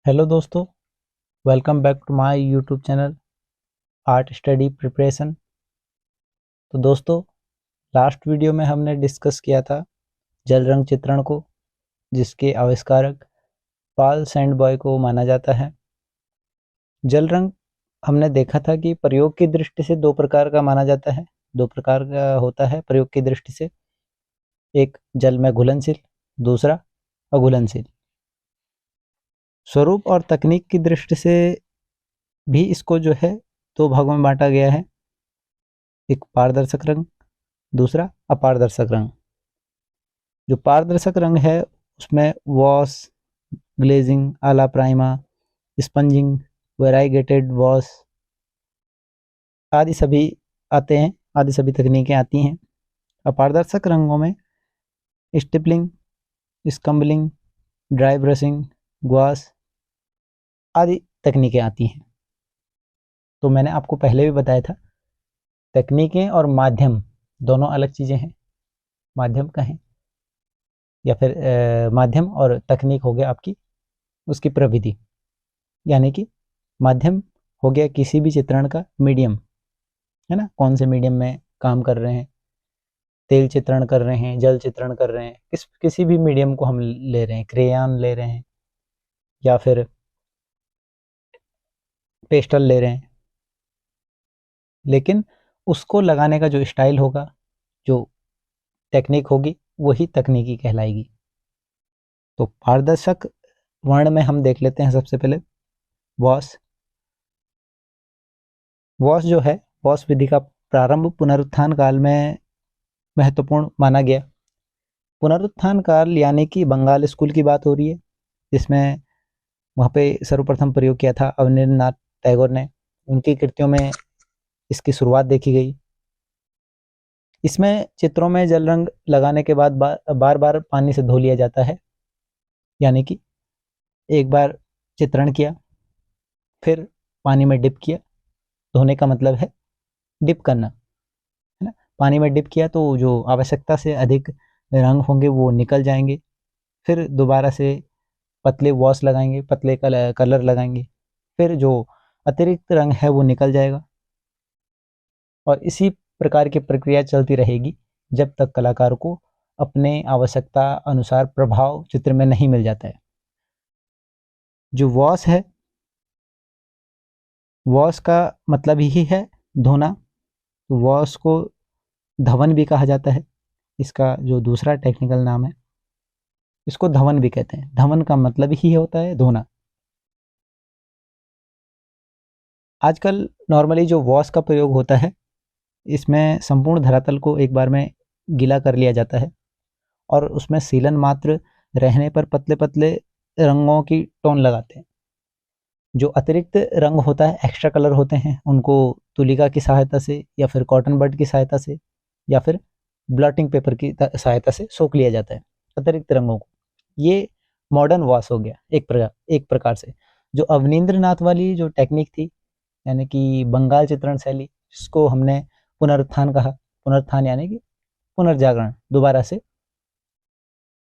Hello दोस्तों, welcome back to my YouTube channel art study preparation. तो दोस्तों, last video में हमने डिस्कस किया था जल रंग चित्रण को, जिसके आविष्कारक पॉल सैंडबॉय को माना जाता है। जल रंग हमने देखा था कि प्रयोग की दृष्टि से दो प्रकार का माना जाता है, दो प्रकार का होता है प्रयोग की दृष्टि से। एक जल में घुलनशील, दूसरा अघुलनशील। स्वरूप और तकनीक की दृष्टि से भी इसको जो है दो भागों में बांटा गया है, एक पारदर्शक रंग, दूसरा अपारदर्शक रंग। जो पारदर्शक रंग है उसमें वॉश, ग्लेजिंग, आला प्राइमा, स्पंजिंग, वेराइगेटेड वॉश आदि सभी आते हैं, आदि सभी तकनीकें आती हैं। अपारदर्शक रंगों में स्टिपलिंग, स्कम्बलिंग, ड्राई ब्रशिंग, ग्वाश आदि तकनीकें आती हैं। तो मैंने आपको पहले भी बताया था, तकनीकें और माध्यम दोनों अलग चीज़ें हैं। माध्यम कहें या फिर माध्यम और तकनीक हो गया आपकी उसकी प्रविधि, यानी कि माध्यम हो गया किसी भी चित्रण का मीडियम, है ना। कौन से मीडियम में काम कर रहे हैं, तेल चित्रण कर रहे हैं, जल चित्रण कर रहे हैं, किसी भी मीडियम को हम ले रहे हैं, क्रेयॉन ले रहे हैं या फिर पेस्टल ले रहे हैं, लेकिन उसको लगाने का जो स्टाइल होगा, जो टेक्निक होगी, वही तकनीकी कहलाएगी। तो पारदर्शक वर्ण में हम देख लेते हैं सबसे पहले वॉश। वॉश जो है, वॉश विधि का प्रारंभ पुनरुत्थान काल में महत्वपूर्ण माना गया। पुनरुत्थान काल यानी कि बंगाल स्कूल की बात हो रही है, जिसमें वहाँ पे सर्वप्रथम प्रयोग किया था अवनींद्रनाथ टैगोर ने। उनकी कृतियों में इसकी शुरुआत देखी गई। इसमें चित्रों में जल रंग लगाने के बाद बार बार पानी से धो लिया जाता है, यानी कि एक बार चित्रण किया, फिर पानी में डिप किया। धोने का मतलब है डिप करना, है ना। पानी में डिप किया तो जो आवश्यकता से अधिक रंग होंगे वो निकल जाएंगे। फिर दोबारा से पतले वॉश लगाएंगे, पतले कलर लगाएंगे, फिर जो अतिरिक्त रंग है वो निकल जाएगा। और इसी प्रकार की प्रक्रिया चलती रहेगी जब तक कलाकार को अपने आवश्यकता अनुसार प्रभाव चित्र में नहीं मिल जाता है। जो वॉश है, वॉश का मतलब ही है धोना। वॉश को धवन भी कहा जाता है, इसका जो दूसरा टेक्निकल नाम है, इसको धवन भी कहते हैं। धवन का मतलब ही होता है धोना। आजकल नॉर्मली जो वॉश का प्रयोग होता है, इसमें संपूर्ण धरातल को एक बार में गीला कर लिया जाता है और उसमें सीलन मात्र रहने पर पतले पतले रंगों की टोन लगाते हैं। जो अतिरिक्त रंग होता है, एक्स्ट्रा कलर होते हैं, उनको तुलिका की सहायता से या फिर कॉटन बड की सहायता से या फिर ब्लॉटिंग पेपर की सहायता से सोख लिया जाता है अतिरिक्त रंगों को। ये मॉडर्न वॉश हो गया एक प्रकार से। जो अवनींद्रनाथ वाली जो टेक्निक थी, यानी कि बंगाल चित्रण शैली, जिसको हमने पुनरुत्थान कहा। पुनरुत्थान यानी कि पुनर्जागरण, दोबारा से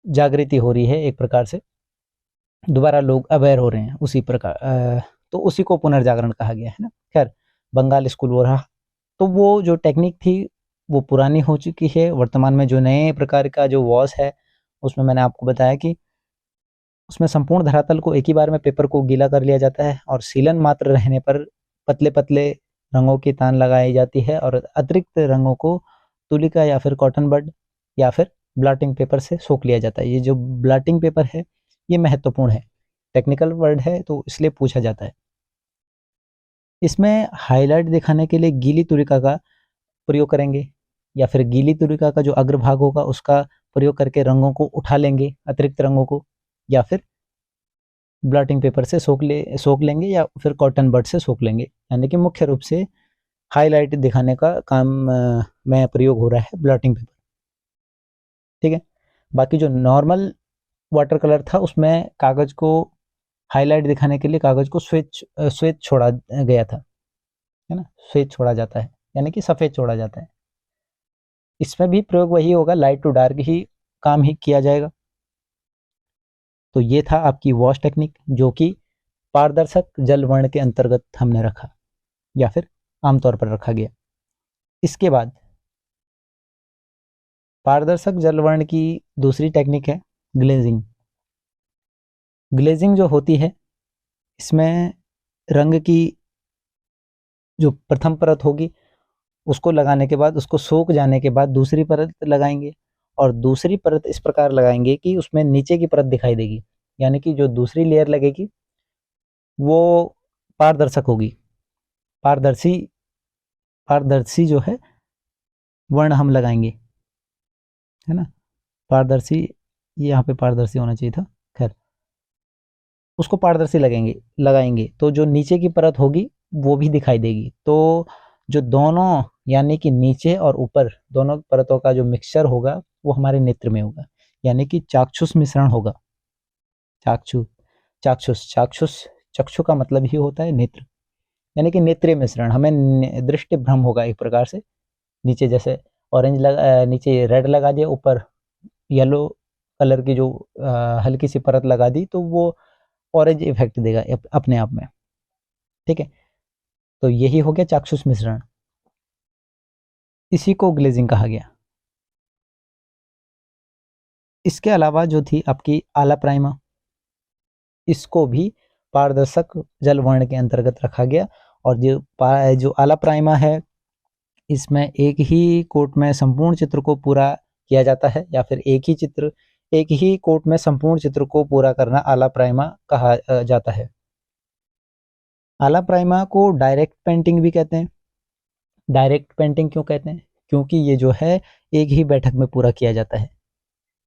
जागृति हो रही है, एक प्रकार से दोबारा लोग अवेयर हो रहे हैं उसी प्रकार। तो उसी को पुनर्जागरण कहा गया है ना। खैर, बंगाल स्कूल वो रहा। तो वो जो टेक्निक थी वो पुरानी हो चुकी है। वर्तमान में जो नए प्रकार का जो वॉश है, उसमें मैंने आपको बताया कि उसमें संपूर्ण धरातल को एक ही बार में पेपर को गीला कर लिया जाता है और सीलन मात्र रहने पर पतले पतले रंगों की तान लगाई जाती है और अतिरिक्त रंगों को तुलिका या फिर कॉटन बड या फिर ब्लॉटिंग पेपर से सोख लिया जाता है। ये जो ब्लॉटिंग पेपर है, ये महत्वपूर्ण है, टेक्निकल वर्ड है तो इसलिए पूछा जाता है। इसमें हाईलाइट दिखाने के लिए गीली तुलिका का प्रयोग करेंगे या फिर गीली तुलिका का जो अग्रभाग होगा उसका प्रयोग करके रंगों को उठा लेंगे, अतिरिक्त रंगों को, या फिर ब्लॉटिंग पेपर से सोख लेंगे या फिर कॉटन बड से सोख लेंगे। यानी कि मुख्य रूप से हाईलाइट दिखाने का काम में प्रयोग हो रहा है ब्लॉटिंग पेपर, ठीक है। बाकी जो नॉर्मल वाटर कलर था, उसमें कागज को हाईलाइट दिखाने के लिए कागज को श्वेत छोड़ा गया था, है ना। श्वेत छोड़ा जाता है यानी कि सफ़ेद छोड़ा जाता है। इसमें भी प्रयोग वही होगा, लाइट टू डार्क ही काम ही किया जाएगा। तो ये था आपकी वॉश टेक्निक, जो कि पारदर्शक जल वर्ण के अंतर्गत हमने रखा या फिर आमतौर पर रखा गया। इसके बाद पारदर्शक जल वर्ण की दूसरी टेक्निक है ग्लेजिंग। ग्लेजिंग जो होती है, इसमें रंग की जो प्रथम परत होगी उसको लगाने के बाद, उसको सूख जाने के बाद दूसरी परत लगाएंगे, और दूसरी परत इस प्रकार लगाएंगे कि उसमें नीचे की परत दिखाई देगी, यानी कि जो दूसरी लेयर लगेगी वो पारदर्शक होगी। पारदर्शी पारदर्शी जो है वर्ण हम लगाएंगे, है ना। पारदर्शी, यहाँ पे पारदर्शी होना चाहिए था, खैर उसको पारदर्शी लगाएंगे तो जो नीचे की परत होगी वो भी दिखाई देगी। तो जो दोनों यानी कि नीचे और ऊपर दोनों परतों का जो मिक्सचर होगा वो हमारे नेत्र में होगा, यानी कि चाक्षुष मिश्रण होगा। चाक्षु चाक्षुष चाक्षुष चक्षु का मतलब ही होता है नेत्र, यानी कि नेत्रीय मिश्रण। हमें दृष्टि भ्रम होगा एक प्रकार से। नीचे जैसे नीचे रेड लगा दिया, ऊपर येलो कलर की जो हल्की सी परत लगा दी तो वो ऑरेंज इफेक्ट देगा अपने आप में, ठीक है। तो यही हो गया चाक्षुष मिश्रण, इसी को ग्लेजिंग कहा गया। इसके अलावा जो थी आपकी आला प्राइमा, इसको भी पारदर्शक जल वर्ण के अंतर्गत रखा गया। और जो आला प्राइमा है, इसमें एक ही कोट में संपूर्ण चित्र को पूरा किया जाता है, या फिर एक ही कोट में संपूर्ण चित्र को पूरा करना आला प्राइमा कहा जाता है। आला प्राइमा को डायरेक्ट पेंटिंग भी कहते हैं। डायरेक्ट पेंटिंग क्यों कहते हैं? क्योंकि ये जो है एक ही बैठक में पूरा किया जाता है।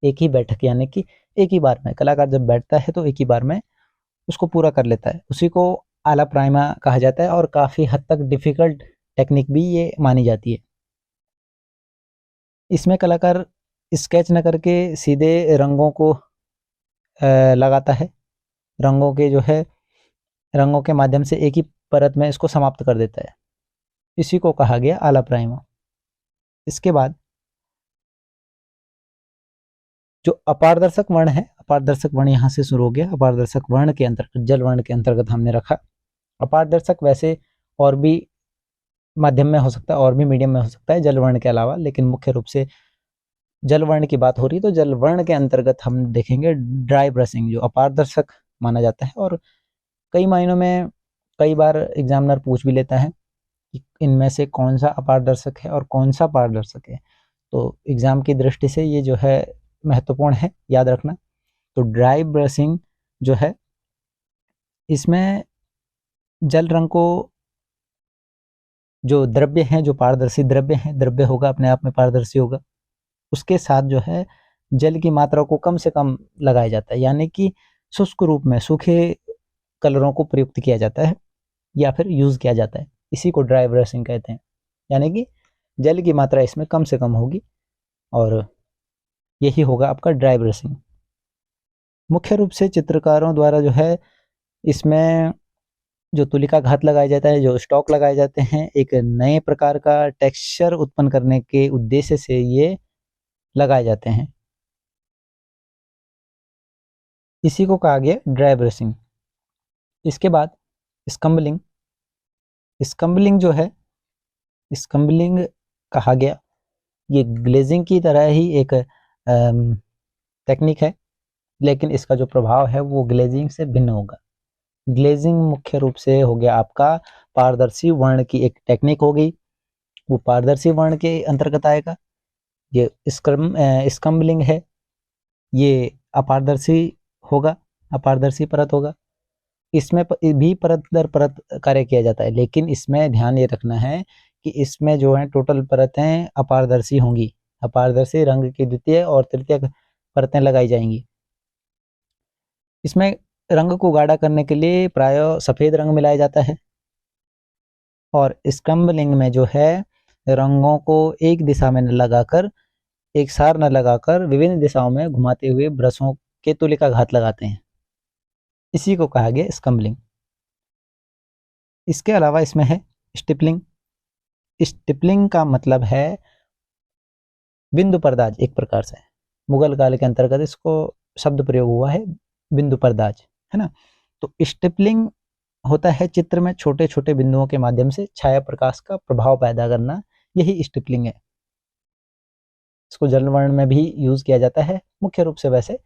एक ही बैठक यानी कि एक ही बार में कलाकार जब बैठता है तो एक ही बार में उसको पूरा कर लेता है, उसी को आला प्राइमा कहा जाता है। और काफ़ी हद तक डिफ़िकल्ट टेक्निक भी ये मानी जाती है। इसमें कलाकार स्केच न करके सीधे रंगों को लगाता है। रंगों के माध्यम से एक ही परत में इसको समाप्त कर देता है, इसी को कहा गया आला प्राइमा। इसके बाद जो अपारदर्शक वर्ण है, अपारदर्शक वर्ण यहाँ से शुरू हो गया। अपारदर्शक वर्ण के अंतर्गत जल वर्ण के अंतर्गत हमने रखा। अपारदर्शक वैसे और भी माध्यम में हो सकता है और भी मीडियम में हो सकता है जल वर्ण के अलावा, लेकिन मुख्य रूप से जल वर्ण की बात हो रही है तो जल वर्ण के अंतर्गत हम देखेंगे ड्राई ब्रशिंग, जो अपारदर्शक माना जाता है। और कई मायनों में कई बार एग्जामिनर पूछ भी लेता है कि इनमें से कौन सा अपारदर्शक है और कौन सा पारदर्शक है। तो एग्जाम की दृष्टि से ये जो है महत्वपूर्ण है, याद रखना। तो ड्राई ब्रशिंग जो है, इसमें जल रंग को जो द्रव्य हैं, जो पारदर्शी द्रव्य हैं, द्रव्य होगा अपने आप में पारदर्शी होगा, उसके साथ जो है जल की मात्रा को कम से कम लगाया जाता है, यानी कि शुष्क रूप में सूखे कलरों को प्रयुक्त किया जाता है या फिर यूज़ किया जाता है। इसी को ड्राई ब्रशिंग कहते हैं, यानी कि जल की मात्रा इसमें कम से कम होगी, और यही होगा आपका ड्राई ब्रशिंग। मुख्य रूप से चित्रकारों द्वारा जो है इसमें जो तुलिका घात लगाया जाता है, जो स्टॉक लगाए जाते हैं, एक नए प्रकार का टेक्सचर उत्पन्न करने के उद्देश्य से ये लगाए जाते हैं। इसी को कहा गया ड्राई ब्रशिंग। इसके बाद स्कम्बलिंग। स्कम्बलिंग जो है, स्कम्बलिंग कहा गया, ये ग्लेजिंग की तरह ही एक टेक्निक है, लेकिन इसका जो प्रभाव है वो ग्लेजिंग से भिन्न होगा। ग्लेजिंग मुख्य रूप से हो गया आपका पारदर्शी वर्ण की एक टेक्निक हो गई, वो पारदर्शी वर्ण के अंतर्गत आएगा। ये स्कम्बलिंग है, ये अपारदर्शी होगा, अपारदर्शी परत होगा। इसमें भी परत दर परत कार्य किया जाता है, लेकिन इसमें ध्यान ये रखना है कि इसमें जो है टोटल परतें अपारदर्शी होंगी। अपारदर्शी रंग की द्वितीय और तृतीय परतें लगाई जाएंगी। इसमें रंग को गाढ़ा करने के लिए प्रायः सफ़ेद रंग मिलाया जाता है, और स्कम्बलिंग में जो है रंगों को एक दिशा में न लगाकर, एक सार न लगाकर विभिन्न दिशाओं में घुमाते हुए ब्रशों के तुलिका घात लगाते हैं, इसी को कहा गया स्कम्बलिंग। इसके अलावा इसमें है स्टिपलिंग। स्टिपलिंग का मतलब है बिंदु परदाज, एक प्रकार से मुगल काल के अंतर्गत इसको शब्द प्रयोग हुआ है, बिंदु परदाज, है ना। तो स्टिपलिंग होता है चित्र में छोटे छोटे बिंदुओं के माध्यम से छाया प्रकाश का प्रभाव पैदा करना, यही स्टिपलिंग है। इसको जल वर्ण में भी यूज किया जाता है, मुख्य रूप से वैसे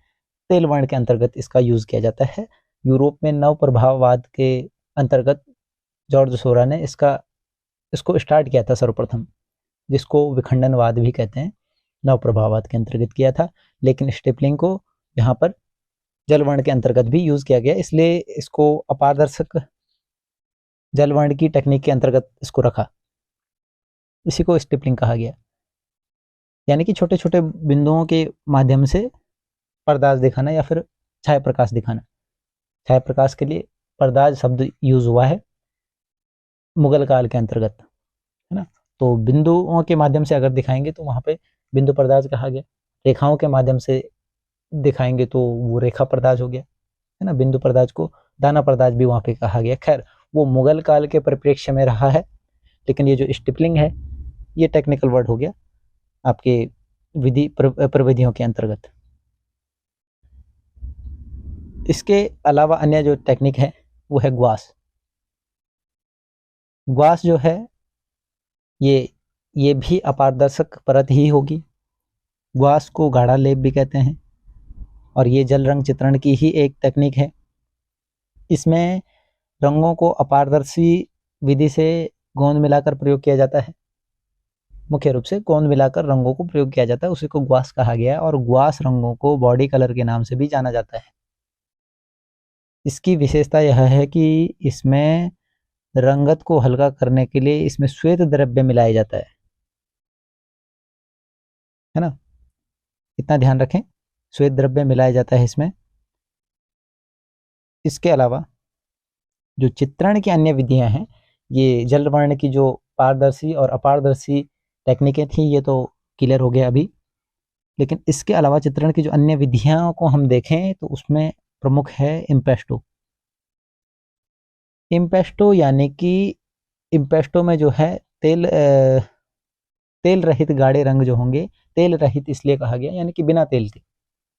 तेल वर्ण के अंतर्गत इसका यूज किया जाता है। यूरोप में नव प्रभाववाद के अंतर्गत जॉर्ज सोरा ने इसको स्टार्ट किया था सर्वप्रथम, जिसको विखंडनवाद भी कहते हैं, नव प्रभाववाद के अंतर्गत किया था। लेकिन स्टिपलिंग को यहाँ पर जलवर्ण के अंतर्गत भी यूज किया गया, इसलिए इसको अपारदर्शक जलवर्ण की टेक्निक के अंतर्गत इसको रखा, इसी को स्टिपलिंग कहा गया। यानी कि छोटे छोटे बिंदुओं के माध्यम से पर्दाज दिखाना या फिर छाया प्रकाश दिखाना। छाया प्रकाश के लिए पर्दाज शब्द यूज हुआ है मुगल काल के अंतर्गत, है ना। तो बिंदुओं के माध्यम से अगर दिखाएंगे तो वहां पे बिंदु पर्दाज कहा गया, रेखाओं के माध्यम से दिखाएंगे तो वो रेखा पर्दाज हो गया, है ना। बिंदु पर्दाज को दाना पर्दाज भी वहां पे कहा गया। खैर वो मुगल काल के परिप्रेक्ष्य में रहा है, लेकिन ये जो स्टिपलिंग है ये टेक्निकल वर्ड हो गया आपके विधि प्रविधियों के अंतर्गत। इसके अलावा अन्य जो टेक्निक है वो है ग्वास। ग्वास जो है ये भी अपारदर्शक परत ही होगी। ग्वास को गाढ़ा लेप भी कहते हैं और ये जल रंग चित्रण की ही एक तकनीक है। इसमें रंगों को अपारदर्शी विधि से गोंद मिलाकर प्रयोग किया जाता है, मुख्य रूप से गोंद मिलाकर रंगों को प्रयोग किया जाता है, उसी को ग्वास कहा गया है। और ग्वास रंगों को बॉडी कलर के नाम से भी जाना जाता है। इसकी विशेषता यह है कि इसमें रंगत को हल्का करने के लिए इसमें श्वेत द्रव्य मिलाया जाता है ना, इतना ध्यान रखें, श्वेत द्रव्य मिलाया जाता है इसमें। इसके अलावा जो चित्रण की अन्य विधियां हैं, ये जल वर्ण की जो पारदर्शी और अपारदर्शी टेक्निकें थी ये तो क्लियर हो गया अभी, लेकिन इसके अलावा चित्रण की जो अन्य विधियां को हम देखें तो उसमें प्रमुख है इम्पेस्टो। इम्पेस्टो यानी कि इम्पेस्टो में जो है तेल रहित गाढ़े रंग जो होंगे, तेल रहित इसलिए कहा गया यानी कि बिना तेल के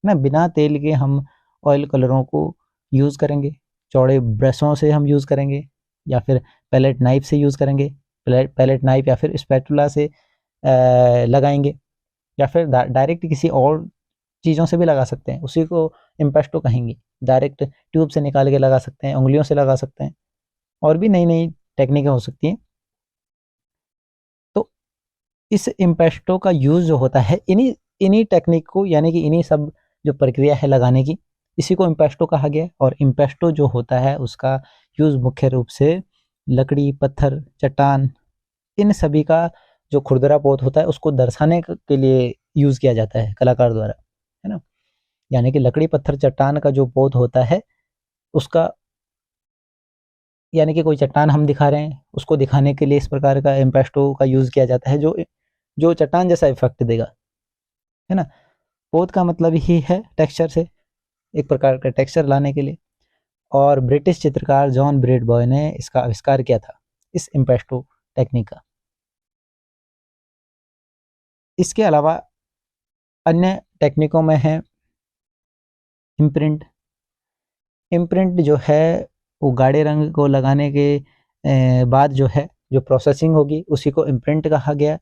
ना, बिना तेल के हम ऑयल कलरों को यूज़ करेंगे, चौड़े ब्रशों से हम यूज़ करेंगे या फिर पैलेट नाइफ से यूज़ करेंगे, पैलेट नाइफ या फिर स्पैटुला से लगाएंगे, या फिर डायरेक्ट किसी और चीज़ों से भी लगा सकते हैं, उसी को इम्पेस्टो कहेंगे। डायरेक्ट ट्यूब से निकाल के लगा सकते हैं, उंगलियों से लगा सकते हैं, और भी नई नई टेक्निकें हो सकती हैं। तो इस इम्पेस्टो का यूज़ जो होता है इन्हीं टेक्निक को, यानी कि इन्हीं सब जो प्रक्रिया है लगाने की, इसी को इम्पेस्टो कहा गया। और इम्पेस्टो जो होता है उसका यूज़ मुख्य रूप से लकड़ी, पत्थर, चट्टान, इन सभी का जो खुरदरा पोत होता है उसको दर्शाने के लिए यूज़ किया जाता है कलाकार द्वारा, है ना। यानी कि लकड़ी, पत्थर, चट्टान का जो पोत होता है उसका, यानी कि कोई चट्टान हम दिखा रहे हैं उसको दिखाने के लिए इस प्रकार का इम्पेस्टो का यूज़ किया जाता है जो चट्टान जैसा इफेक्ट देगा, है ना। पोत का मतलब ही है टेक्सचर से, एक प्रकार का टेक्सचर लाने के लिए। और ब्रिटिश चित्रकार जॉन ब्रेडबॉय ने इसका आविष्कार किया था, इस इम्पेस्टो टेक्निक का। इसके अलावा अन्य टेक्निकों में है इम्प्रिंट। इम्प्रिंट जो है वो गाढ़े रंग को लगाने के बाद जो है जो प्रोसेसिंग होगी उसी को इम्प्रिंट कहा गया।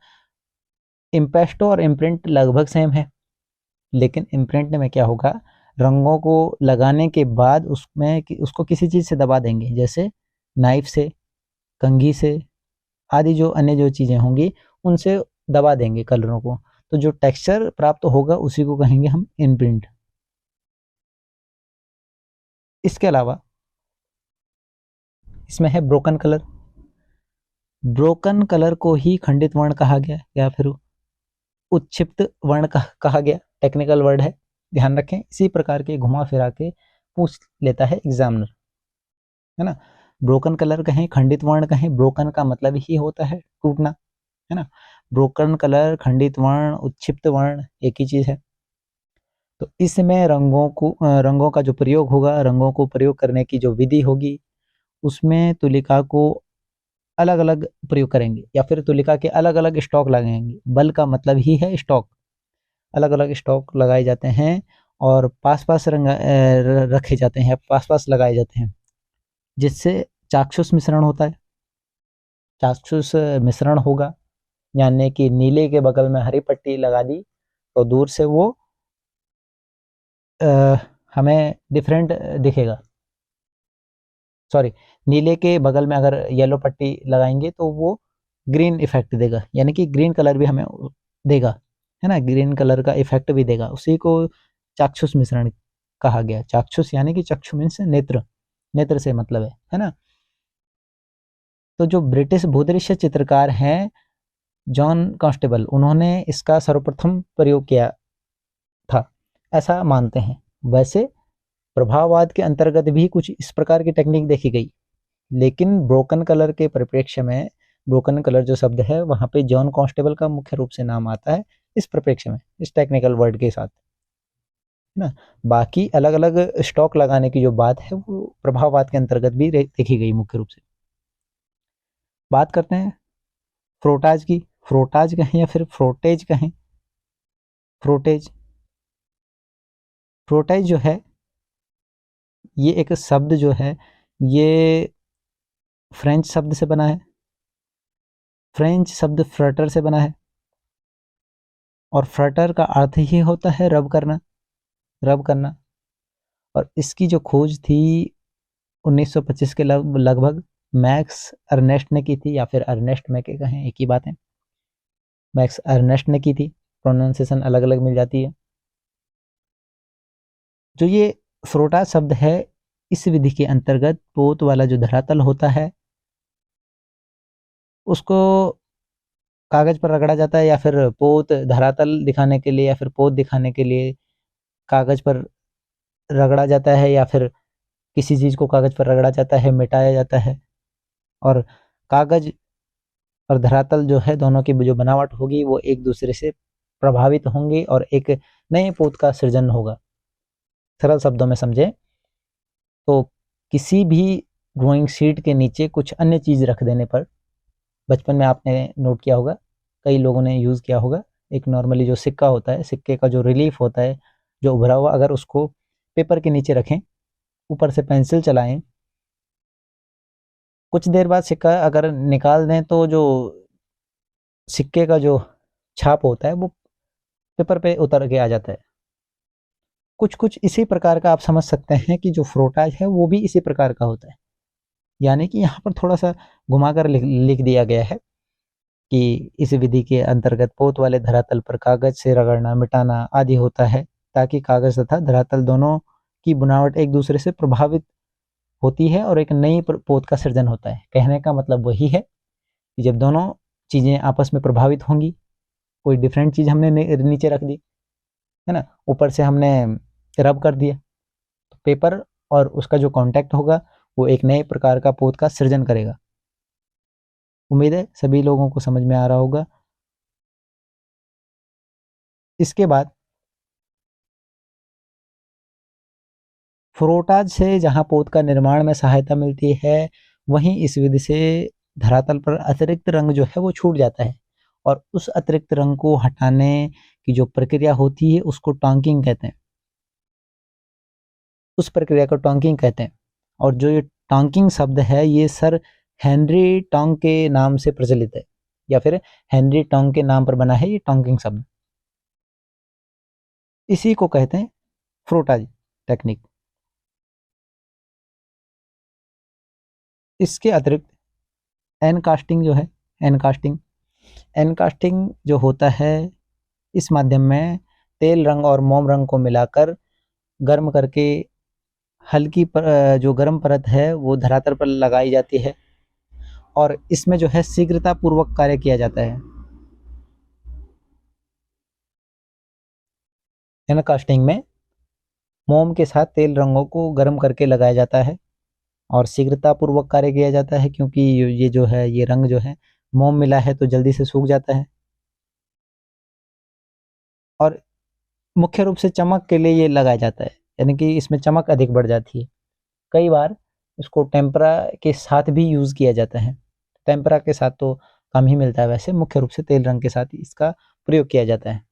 इम्पेस्टो और इम्प्रिंट लगभग सेम है, लेकिन इम्प्रिंट में क्या होगा, रंगों को लगाने के बाद उसको किसी चीज़ से दबा देंगे, जैसे नाइफ से, कंघी से आदि, जो अन्य जो चीज़ें होंगी उनसे दबा देंगे कलरों को, तो जो टेक्सचर प्राप्त होगा उसी को कहेंगे हम इम्प्रिंट। इसके अलावा इसमें है ब्रोकन कलर। ब्रोकन कलर को ही खंडित वर्ण कहा गया या फिर उत्क्षिप्त वर्ण कहा गया, टेक्निकल वर्ड है, ध्यान रखें। इसी प्रकार के घुमा फिरा के पूछ लेता है एग्जामिनर, है ना। ब्रोकन कलर कहें, खंडित वर्ण कहें, ब्रोकन का मतलब ही होता है टूटना, है ना। ब्रोकन कलर, खंडित वर्ण, उत्क्षिप्त वर्ण एक ही चीज है। तो इसमें रंगों का जो प्रयोग होगा, रंगों को प्रयोग करने की जो विधि होगी, उसमें तुलिका को अलग अलग प्रयोग करेंगे या फिर तुलिका के अलग अलग स्टॉक लगाएंगे। बल का मतलब ही है स्टॉक, अलग अलग स्टॉक लगाए जाते हैं और पास पास रखे जाते हैं, पास पास लगाए जाते हैं, जिससे चाक्षुष मिश्रण होता है। चाक्षुष मिश्रण होगा, यानी कि नीले के बगल में हरी पट्टी लगा दी तो दूर से वो हमें डिफरेंट दिखेगा। सॉरी, नीले के बगल में अगर येलो पट्टी लगाएंगे तो वो ग्रीन इफेक्ट देगा, यानी कि ग्रीन कलर भी हमें देगा, है ना, ग्रीन कलर का इफेक्ट भी देगा। उसी को चाक्षुष मिश्रण कहा गया। चाक्षुष यानी कि चक्षु मीन्स नेत्र, नेत्र से मतलब है ना। तो जो ब्रिटिश भूदृश्य चित्रकार हैं जॉन कांस्टेबल, उन्होंने इसका सर्वप्रथम प्रयोग किया था, ऐसा मानते हैं। वैसे प्रभाववाद के अंतर्गत भी कुछ इस प्रकार की टेक्निक देखी गई, लेकिन ब्रोकन कलर के परिप्रेक्ष्य में, ब्रोकन कलर जो शब्द है वहां पे जॉन कांस्टेबल का मुख्य रूप से नाम आता है इस परिप्रेक्ष्य में, इस टेक्निकल वर्ड के साथ, है ना। बाकी अलग अलग स्टॉक लगाने की जो बात है वो प्रभाववाद के अंतर्गत भी देखी गई मुख्य रूप से। बात करते हैं फ्रोटाज की। फ्रोटाज कहें या फिर फ्रोटेज कहें, फ्रोटेज, फ्रोटेज जो है ये एक शब्द जो है ये फ्रेंच शब्द से बना है। फ्रेंच शब्द फ्लटर से बना है, और फ्लटर का अर्थ ही होता है रब करना, रब करना। और इसकी जो खोज थी 1925 के लगभग मैक्स अर्नेस्ट ने की थी, या फिर अर्नेस्ट मैके कहें, एक ही बात है। मैक्स अर्नेस्ट ने की थी, प्रोनाउंसिएशन अलग अलग मिल जाती है। जो ये फ्रोटा शब्द है, इस विधि के अंतर्गत पोत वाला जो धरातल होता है उसको कागज पर रगड़ा जाता है, या फिर पोत धरातल दिखाने के लिए या फिर पोत दिखाने के लिए कागज पर रगड़ा जाता है, या फिर किसी चीज को कागज पर रगड़ा जाता है, मिटाया जाता है। और कागज और धरातल जो है दोनों की जो बनावट होगी वो एक दूसरे से प्रभावित होंगे और एक नए पोत का सृजन होगा। सरल शब्दों में समझे तो किसी भी ड्राइंग शीट के नीचे कुछ अन्य चीज रख देने पर, बचपन में आपने नोट किया होगा, कई लोगों ने यूज किया होगा, एक नॉर्मली जो सिक्का होता है, सिक्के का जो रिलीफ होता है जो उभरा हुआ, अगर उसको पेपर के नीचे रखें, ऊपर से पेंसिल चलाएं, कुछ देर बाद सिक्का अगर निकाल दें तो जो सिक्के का जो छाप होता है वो पेपर पे उतर के आ जाता है। कुछ कुछ इसी प्रकार का आप समझ सकते हैं कि जो फ्रोटाज है वो भी इसी प्रकार का होता है। यानी कि यहाँ पर थोड़ा सा घुमाकर लिख दिया गया है कि इस विधि के अंतर्गत पोत वाले धरातल पर कागज से रगड़ना, मिटाना आदि होता है, ताकि कागज तथा धरातल दोनों की बनावट एक दूसरे से प्रभावित होती है और एक नई पोत का सृजन होता है। कहने का मतलब वही है कि जब दोनों चीजें आपस में प्रभावित होंगी, कोई डिफरेंट चीज हमने नीचे रख दी, है ना, ऊपर से हमने रब कर दिया, तो पेपर और उसका जो कांटेक्ट होगा वो एक नए प्रकार का पोत का सृजन करेगा। उम्मीद है सभी लोगों को समझ में आ रहा होगा। इसके बाद फ्रोटाज से जहां पोत का निर्माण में सहायता मिलती है, वहीं इस विधि से धरातल पर अतिरिक्त रंग जो है वो छूट जाता है, और उस अतिरिक्त रंग को हटाने की जो प्रक्रिया होती है उसको टॉन्किंग कहते हैं। उस प्रक्रिया को टॉन्किंग कहते हैं। और जो ये टॉन्किंग शब्द है ये सर हेनरी टोंग के नाम से प्रचलित है, या फिर हेनरी टोंग के नाम पर बना है ये टॉन्किंग शब्द। इसी को कहते हैं फ्रोटाज टेक्निक। इसके अतिरिक्त एन कास्टिंग जो है, एन कास्टिंग, एन कास्टिंग जो होता है, इस माध्यम में तेल रंग और मोम रंग को मिलाकर गर्म करके हल्की जो गर्म परत है वो धरातल पर लगाई जाती है, और इसमें जो है शीघ्रता पूर्वक कार्य किया जाता है। एन कास्टिंग में मोम के साथ तेल रंगों को गर्म करके लगाया जाता है और शीघ्रता पूर्वक कार्य किया जाता है, क्योंकि ये जो है ये रंग जो है मोम मिला है तो जल्दी से सूख जाता है, और मुख्य रूप से चमक के लिए ये लगाया जाता है, यानी कि इसमें चमक अधिक बढ़ जाती है। कई बार इसको टेम्परा के साथ भी यूज किया जाता है। टेम्परा के साथ तो कम ही मिलता है, वैसे मुख्य रूप से तेल रंग के साथ इसका प्रयोग किया जाता है।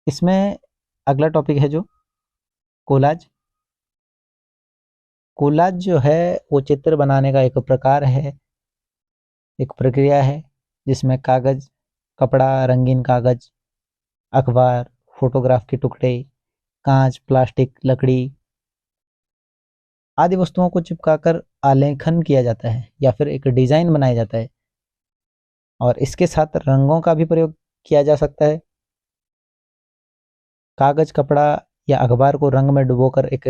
इसमें अगला टॉपिक है जो कोलाज। कोलाज जो है वो चित्र बनाने का एक प्रकार है, एक प्रक्रिया है, जिसमें कागज, कपड़ा, रंगीन कागज, अखबार, फोटोग्राफ के टुकड़े, कांच, प्लास्टिक, लकड़ी आदि वस्तुओं को चिपकाकर आलेखन किया जाता है या फिर एक डिजाइन बनाया जाता है, और इसके साथ रंगों का भी प्रयोग किया जा सकता है। कागज, कपड़ा या अखबार को रंग में डुबोकर एक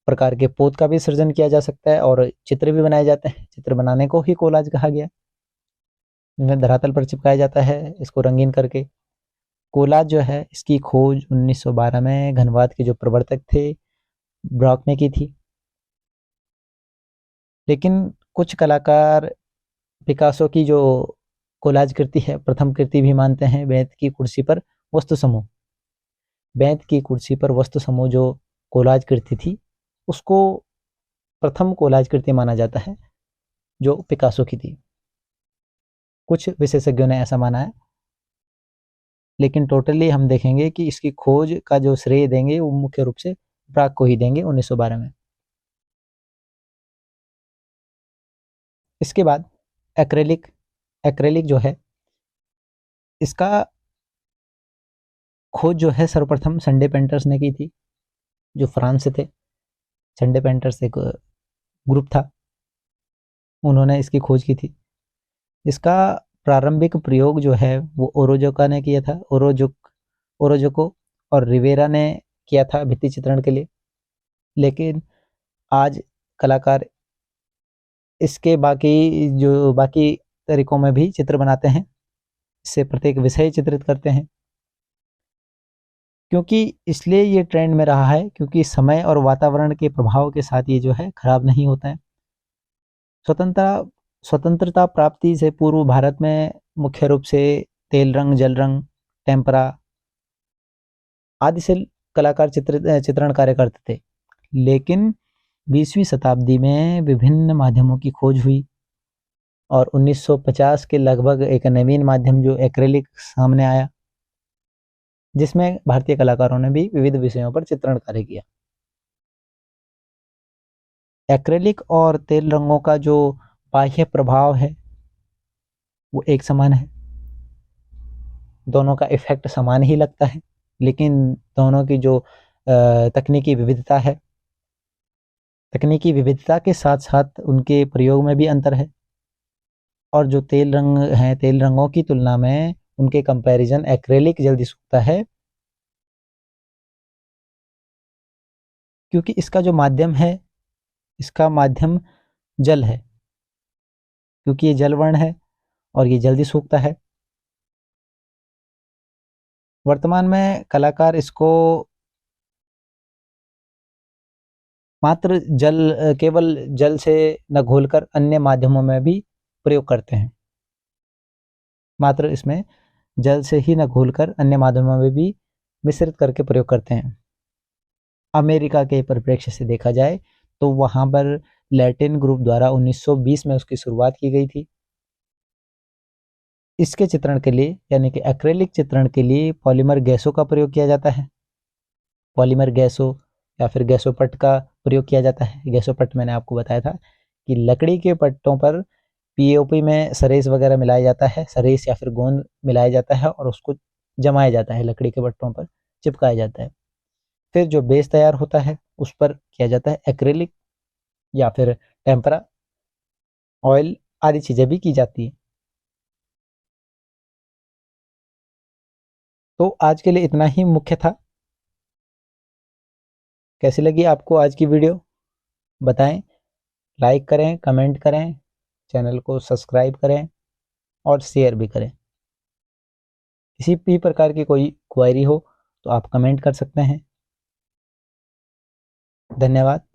प्रकार के पोत का भी सृजन किया जा सकता है, और चित्र भी बनाए जाते हैं। चित्र बनाने को ही कोलाज कहा गया। इन्हें धरातल पर चिपकाया जाता है इसको रंगीन करके। कोलाज जो है इसकी खोज 1912 में घनवाद के जो प्रवर्तक थे ब्रॉक ने की थी। लेकिन कुछ कलाकार पिकासो की जो कोलाज कृति है प्रथम कृति भी मानते हैं। बेंत की कुर्सी पर वस्तु समूह, बेंत की कुर्सी पर वस्तु समूह जो कोलाज कृति थी उसको प्रथम कोलाज कृति माना जाता है जो पिकासो की थी। कुछ विशेषज्ञों ने ऐसा माना है, लेकिन टोटली हम देखेंगे कि इसकी खोज का जो श्रेय देंगे वो मुख्य रूप से ब्राक को ही देंगे 1912 में। इसके बाद एक्रेलिक, एक्रेलिक जो है इसका खोज जो है सर्वप्रथम संडे पेंटर्स ने की थी, जो फ्रांस से थे। संडे पेंटर्स एक ग्रुप था, उन्होंने इसकी खोज की थी। इसका प्रारंभिक प्रयोग जो है वो ओरोजोका ने किया था, ओरोजोको और रिवेरा ने किया था भित्ति चित्रण के लिए। लेकिन आज कलाकार इसके बाकी तरीकों में भी चित्र बनाते हैं, इससे प्रत्येक विषय चित्रित करते हैं। क्योंकि इसलिए ये ट्रेंड में रहा है क्योंकि समय और वातावरण के प्रभाव के साथ ये जो है खराब नहीं होता है। स्वतंत्रता प्राप्ति से पूर्व भारत में मुख्य रूप से तेल रंग, जल रंग, टेम्परा आदि से कलाकार चित्रण कार्य करते थे। लेकिन 20वीं शताब्दी में विभिन्न माध्यमों की खोज हुई और 1950 के लगभग एक नवीन माध्यम जो एक्रेलिक सामने आया, जिसमें भारतीय कलाकारों ने भी विविध विषयों पर चित्रण कार्य किया। एक्रेलिक और तेल रंगों का जो बाह्य प्रभाव है वो एक समान है, दोनों का इफेक्ट समान ही लगता है, लेकिन दोनों की जो तकनीकी विविधता है, तकनीकी विविधता के साथ साथ उनके प्रयोग में भी अंतर है। और जो तेल रंग हैं, तेल रंगों की तुलना में उनके कंपैरिजन एक्रेलिक जल्दी सूखता है, क्योंकि इसका जो माध्यम है, इसका माध्यम जल है, क्योंकि ये जल वर्ण है और ये जल्दी सूखता है। वर्तमान में कलाकार इसको मात्र केवल जल से न घोलकर अन्य माध्यमों में भी प्रयोग करते हैं। मात्र इसमें जल से ही न घोलकर अन्य माध्यमों में भी मिश्रित करके प्रयोग करते हैं। अमेरिका के परिप्रेक्ष्य से देखा जाए तो वहाँ पर लैटिन ग्रुप द्वारा 1920 में उसकी शुरुआत की गई थी। इसके चित्रण के लिए यानी कि एक्रेलिक चित्रण के लिए पॉलीमर गैसों का प्रयोग किया जाता है। पॉलीमर गैसों या फिर गैसोपट का प्रयोग किया जाता है। गैसोपट मैंने आपको बताया था कि लकड़ी के पट्टों पर पीओपी में सरेस वगैरह मिलाया जाता है, सरेस या फिर गोंद मिलाया जाता है और उसको जमाया जाता है, लकड़ी के पट्टों पर चिपकाया जाता है। फिर जो बेस तैयार होता है उस पर किया जाता है एक्रेलिक या फिर टेम्परा, ऑयल आदि चीज़ें भी की जाती है। तो आज के लिए इतना ही मुख्य था। कैसी लगी आपको आज की वीडियो बताएं, लाइक करें, कमेंट करें, चैनल को सब्सक्राइब करें और शेयर भी करें। किसी भी प्रकार की कोई क्वेरी हो तो आप कमेंट कर सकते हैं। धन्यवाद।